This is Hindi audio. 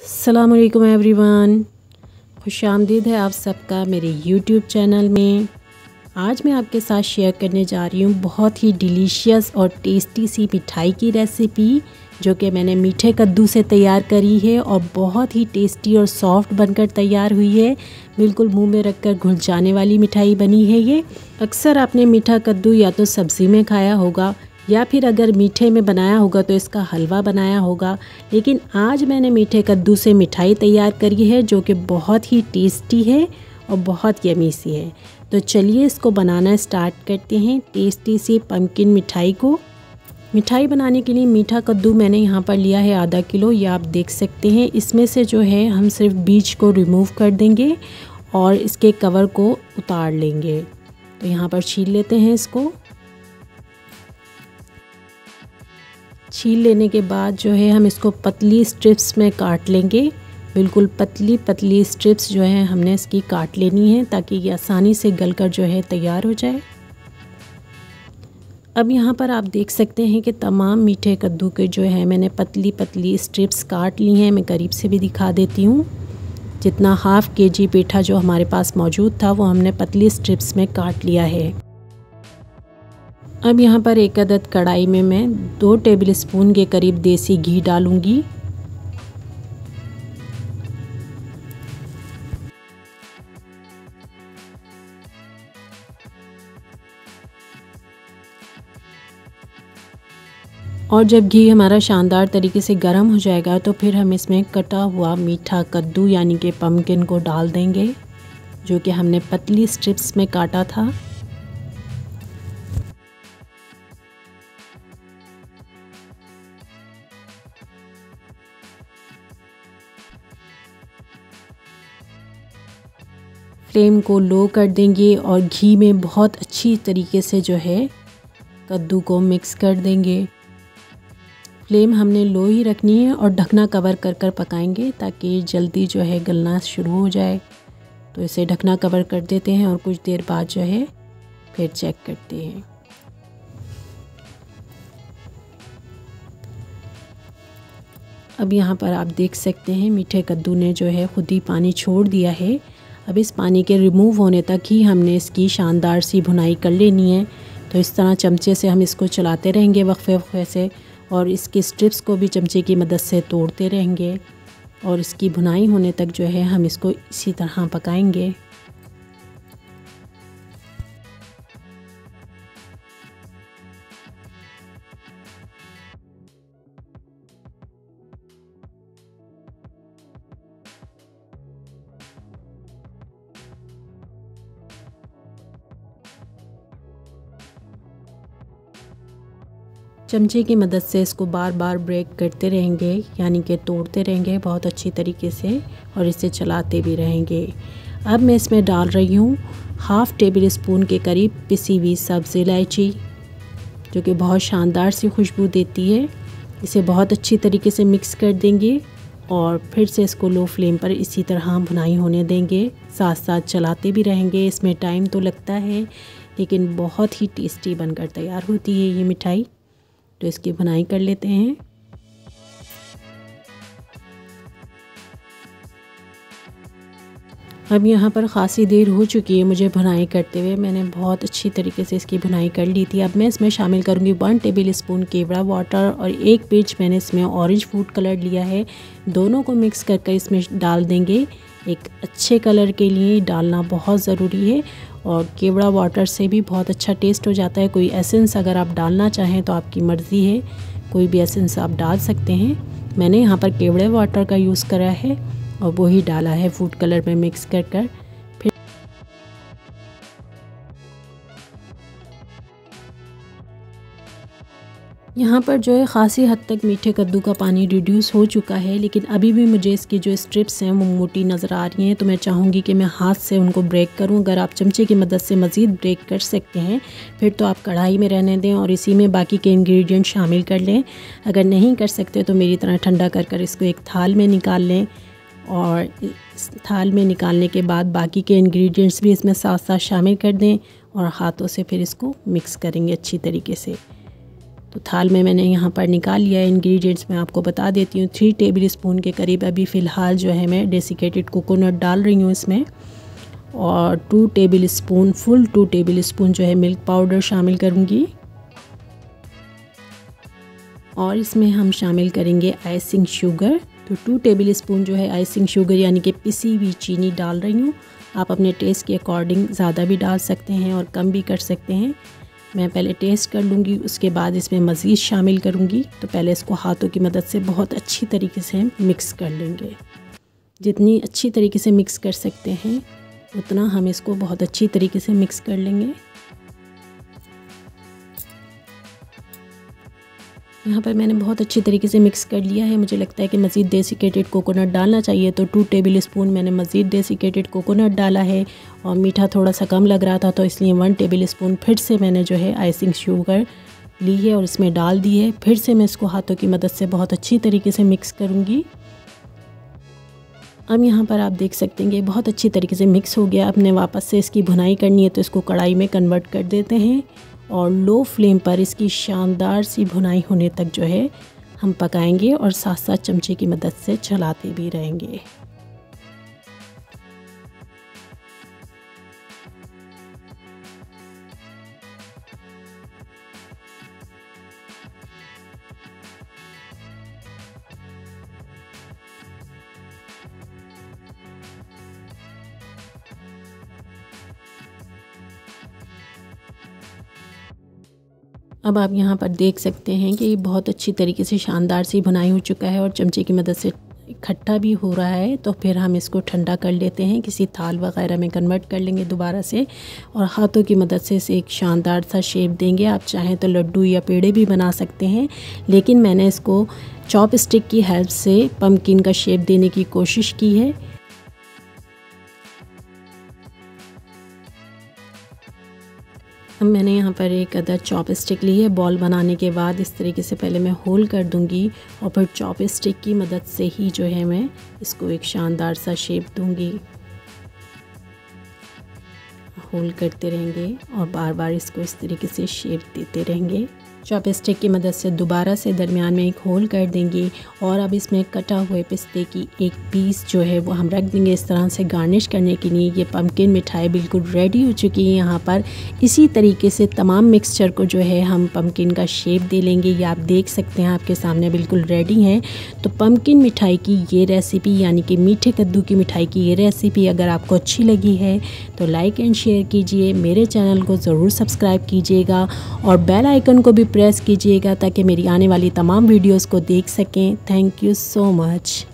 अस्सलामुअलैकुम एवरीवन, खुशामदीद है आप सबका मेरे यूट्यूब चैनल में। आज मैं आपके साथ शेयर करने जा रही हूँ बहुत ही डिलीशियस और टेस्टी सी मिठाई की रेसिपी, जो कि मैंने मीठे कद्दू से तैयार करी है और बहुत ही टेस्टी और सॉफ्ट बनकर तैयार हुई है। बिल्कुल मुंह में रखकर घुल जाने वाली मिठाई बनी है ये। अक्सर आपने मीठा कद्दू या तो सब्ज़ी में खाया होगा या फिर अगर मीठे में बनाया होगा तो इसका हलवा बनाया होगा, लेकिन आज मैंने मीठे कद्दू से मिठाई तैयार करी है जो कि बहुत ही टेस्टी है और बहुत यमी सी है। तो चलिए इसको बनाना स्टार्ट करते हैं, टेस्टी सी पम्पकिन मिठाई को। मिठाई बनाने के लिए मीठा कद्दू मैंने यहाँ पर लिया है आधा किलो, ये आप देख सकते हैं। इसमें से जो है हम सिर्फ बीज को रिमूव कर देंगे और इसके कवर को उतार लेंगे। तो यहाँ पर छील लेते हैं इसको। छील लेने के बाद जो है हम इसको पतली स्ट्रिप्स में काट लेंगे। बिल्कुल पतली पतली स्ट्रिप्स जो है हमने इसकी काट लेनी है ताकि ये आसानी से गलकर जो है तैयार हो जाए। अब यहाँ पर आप देख सकते हैं कि तमाम मीठे कद्दू के जो है मैंने पतली पतली स्ट्रिप्स काट ली हैं। मैं करीब से भी दिखा देती हूँ। जितना हाफ़ केजी पेठा जो हमारे पास मौजूद था वो हमने पतली स्ट्रिप्स में काट लिया है। अब यहाँ पर एक अदद कढ़ाई में मैं 2 टेबलस्पून के करीब देसी घी डालूंगी। और जब घी हमारा शानदार तरीके से गर्म हो जाएगा तो फिर हम इसमें कटा हुआ मीठा कद्दू यानी कि पम्पकिन को डाल देंगे, जो कि हमने पतली स्ट्रिप्स में काटा था। फ्लेम को लो कर देंगे और घी में बहुत अच्छी तरीके से जो है कद्दू को मिक्स कर देंगे। फ्लेम हमने लो ही रखनी है और ढकना कवर कर कर पकाएंगे ताकि जल्दी जो है गलना शुरू हो जाए। तो इसे ढकना कवर कर देते हैं और कुछ देर बाद जो है फिर चेक करते हैं। अब यहाँ पर आप देख सकते हैं मीठे कद्दू ने जो है खुद ही पानी छोड़ दिया है। अब इस पानी के रिमूव होने तक ही हमने इसकी शानदार सी भुनाई कर लेनी है। तो इस तरह चमचे से हम इसको चलाते रहेंगे वक्फे वक्फे से, और इसकी स्ट्रिप्स को भी चमचे की मदद से तोड़ते रहेंगे और इसकी भुनाई होने तक जो है हम इसको इसी तरह पकाएंगे। चमचे की मदद से इसको बार बार ब्रेक करते रहेंगे, यानी कि तोड़ते रहेंगे बहुत अच्छी तरीके से और इसे चलाते भी रहेंगे। अब मैं इसमें डाल रही हूँ हाफ़ टेबल स्पून के करीब पिसी हुई सब्ज़ इलायची, जो कि बहुत शानदार सी खुशबू देती है। इसे बहुत अच्छी तरीके से मिक्स कर देंगे और फिर से इसको लो फ्लेम पर इसी तरह भुनाई होने देंगे। साथ साथ चलाते भी रहेंगे। इसमें टाइम तो लगता है लेकिन बहुत ही टेस्टी बनकर तैयार होती है ये मिठाई। तो इसकी भुनाई कर लेते हैं। अब यहाँ पर ख़ासी देर हो चुकी है मुझे भुनाई करते हुए। मैंने बहुत अच्छी तरीके से इसकी भुनाई कर ली थी। अब मैं इसमें शामिल करूँगी 1 टेबल स्पून केवड़ा वाटर और 1 पिंच मैंने इसमें ऑरेंज फूड कलर लिया है। दोनों को मिक्स कर इसमें डाल देंगे। एक अच्छे कलर के लिए डालना बहुत ज़रूरी है और केवड़ा वाटर से भी बहुत अच्छा टेस्ट हो जाता है। कोई एसेंस अगर आप डालना चाहें तो आपकी मर्ज़ी है, कोई भी एसेंस आप डाल सकते हैं। मैंने यहाँ पर केवड़े वाटर का यूज़ करा है और वही डाला है फूड कलर में मिक्स कर कर। फिर यहाँ पर जो है ख़ासी हद तक मीठे कद्दू का पानी रिड्यूस हो चुका है, लेकिन अभी भी मुझे इसकी जो स्ट्रिप्स हैं वो मोटी नज़र आ रही हैं। तो मैं चाहूँगी कि मैं हाथ से उनको ब्रेक करूँ। अगर आप चमचे की मदद से मज़ीद ब्रेक कर सकते हैं फिर तो आप कढ़ाई में रहने दें और इसी में बाकी के इंग्रेडिएंट शामिल कर लें। अगर नहीं कर सकते तो मेरी तरह ठंडा कर कर इसको एक थाल में निकाल लें और इस थाल में निकालने के बाद बाकी के इंग्रेडिएंट्स भी इसमें साथ साथ शामिल कर दें और हाथों से फिर इसको मिक्स करेंगे अच्छी तरीके से। तो थाल में मैंने यहाँ पर निकाल लिया है। इंग्रेडिएंट्स मैं आपको बता देती हूँ। 3 टेबल स्पून के करीब अभी फ़िलहाल जो है मैं डेसिकेटेड कोकोनट डाल रही हूँ इसमें, और 2 table spoon full 2 table spoon जो है मिल्क पाउडर शामिल करूँगी। और इसमें हम शामिल करेंगे आइसिंग शुगर। तो 2 टेबल स्पून जो है आइसिंग शुगर यानी कि पिसी हुई चीनी डाल रही हूँ। आप अपने टेस्ट के अकॉर्डिंग ज़्यादा भी डाल सकते हैं और कम भी कर सकते हैं। मैं पहले टेस्ट कर लूँगी, उसके बाद इसमें मज़ीद शामिल करूँगी। तो पहले इसको हाथों की मदद से बहुत अच्छी तरीके से मिक्स कर लेंगे। जितनी अच्छी तरीके से मिक्स कर सकते हैं उतना हम इसको बहुत अच्छी तरीके से मिक्स कर लेंगे। यहाँ पर मैंने बहुत अच्छी तरीके से मिक्स कर लिया है। मुझे लगता है कि मज़ीद डेसिकेटेड कोकोनट डालना चाहिए, तो 2 टेबल स्पून मैंने मज़ीद डेसिकेटेड कोकोनट डाला है। और मीठा थोड़ा सा कम लग रहा था तो इसलिए 1 टेबल स्पून फिर से मैंने जो है आइसिंग शुगर ली है और इसमें डाल दी है। फिर से मैं इसको हाथों की मदद से बहुत अच्छी तरीके से मिक्स करूँगी। अब यहाँ पर आप देख सकते हैं कि बहुत अच्छी तरीके से मिक्स हो गया। अपने वापस से इसकी भुनाई करनी है तो इसको कढ़ाई में कन्वर्ट कर देते हैं और लो फ्लेम पर इसकी शानदार सी भुनाई होने तक जो है हम पकाएंगे और साथ साथ चमचे की मदद से चलाते भी रहेंगे। अब आप यहाँ पर देख सकते हैं कि ये बहुत अच्छी तरीके से शानदार सी भुनाई हो चुका है और चमचे की मदद से इकट्ठा भी हो रहा है। तो फिर हम इसको ठंडा कर लेते हैं, किसी थाल वगैरह में कन्वर्ट कर लेंगे दोबारा से और हाथों की मदद से इसे एक शानदार सा शेप देंगे। आप चाहें तो लड्डू या पेड़े भी बना सकते हैं, लेकिन मैंने इसको चॉप स्टिक की हेल्प से पम्पकिन का शेप देने की कोशिश की है। अब मैंने यहाँ पर एक अदर चॉप स्टिक ली है। बॉल बनाने के बाद इस तरीके से पहले मैं होल कर दूँगी और फिर चॉप स्टिक की मदद से ही जो है मैं इसको एक शानदार सा शेप दूँगी। होल करते रहेंगे और बार बार इसको इस तरीके से शेप देते रहेंगे। चॉप स्टिक की मदद से दोबारा से दरमियान में एक होल कर देंगे और अब इसमें कटा हुए पिस्ते की एक पीस जो है वो हम रख देंगे इस तरह से गार्निश करने के लिए। ये पम्पकिन मिठाई बिल्कुल रेडी हो चुकी है। यहाँ पर इसी तरीके से तमाम मिक्सचर को जो है हम पम्पकिन का शेप दे लेंगे। ये आप देख सकते हैं आपके सामने बिल्कुल रेडी हैं। तो पम्पकिन मिठाई की ये रेसिपी यानी कि मीठे कद्दू की मिठाई की ये रेसिपी अगर आपको अच्छी लगी है तो लाइक एंड शेयर कीजिए। मेरे चैनल को ज़रूर सब्सक्राइब कीजिएगा और बेल आइकन को भी प्रेस कीजिएगा ताकि मेरी आने वाली तमाम वीडियोस को देख सकें। Thank you so much.